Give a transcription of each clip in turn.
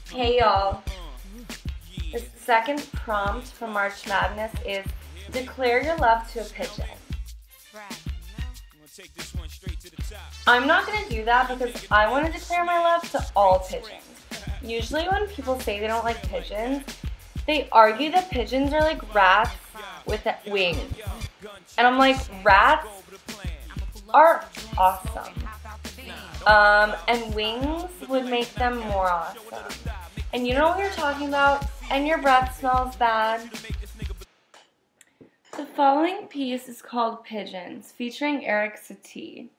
Hey y'all, the second prompt for March Madness is declare your love to a pigeon. I'm not going to do that because I want to declare my love to all pigeons. Usually when people say they don't like pigeons, they argue that pigeons are like rats with wings. And I'm like, rats are awesome. And wings would make them more awesome. And you know what you're talking about, and your breath smells bad. The following piece is called Pigeons, featuring Eric Satie.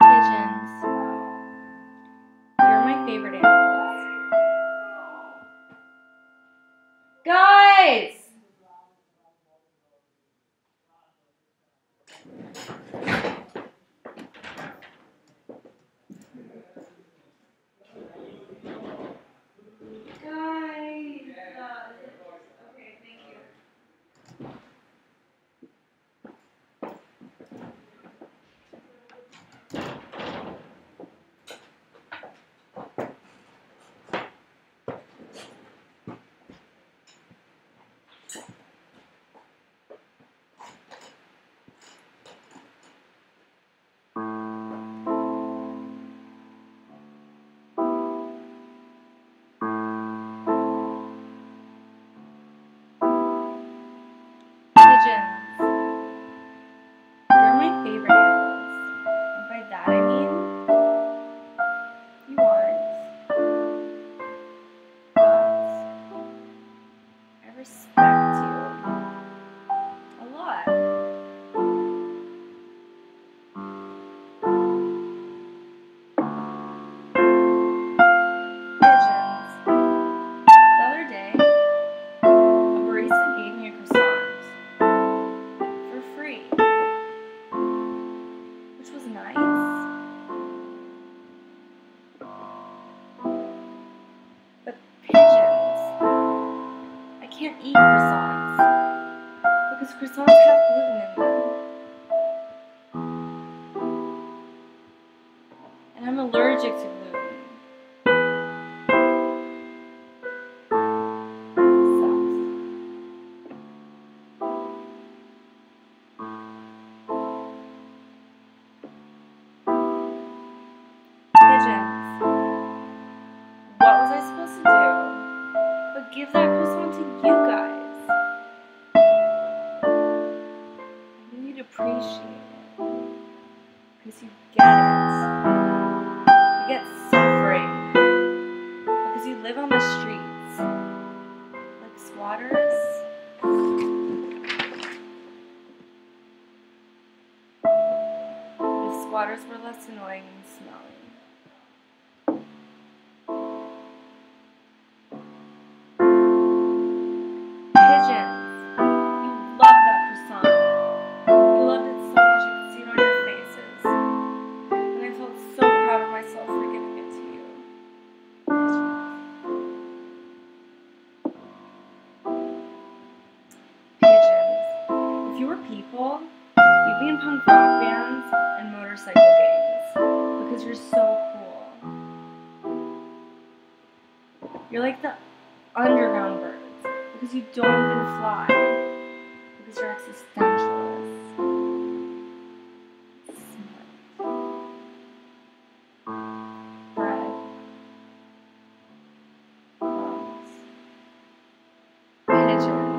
Pigeons. You're my favorite animals. Guys! Okay, thank you. Pigeons. You're my favorite animals. And by that I mean, you aren't. But I respect you a lot. Pigeons. The other day, a barista gave me a croissant for free, which was nice. But pigeons, I can't eat croissants because croissants have gluten in them, and I'm allergic to gluten. Pigeons. What was I supposed to do but give that croissant to you guys? I knew you'd appreciate it because you get it. You get suffering because you live on the streets like squatters. If squatters were less annoying and smelly. Pigeons, you love that croissant. You loved it so much you could see it on your faces. And I felt so proud of myself for giving it to you. Pigeons, if you were people, you'd be in punk rock bands and motorcycle gangs because you're so cool. You're like the underground birds because you don't even fly because you're existentialists. Smart. Bread. Crumbs. Pigeons.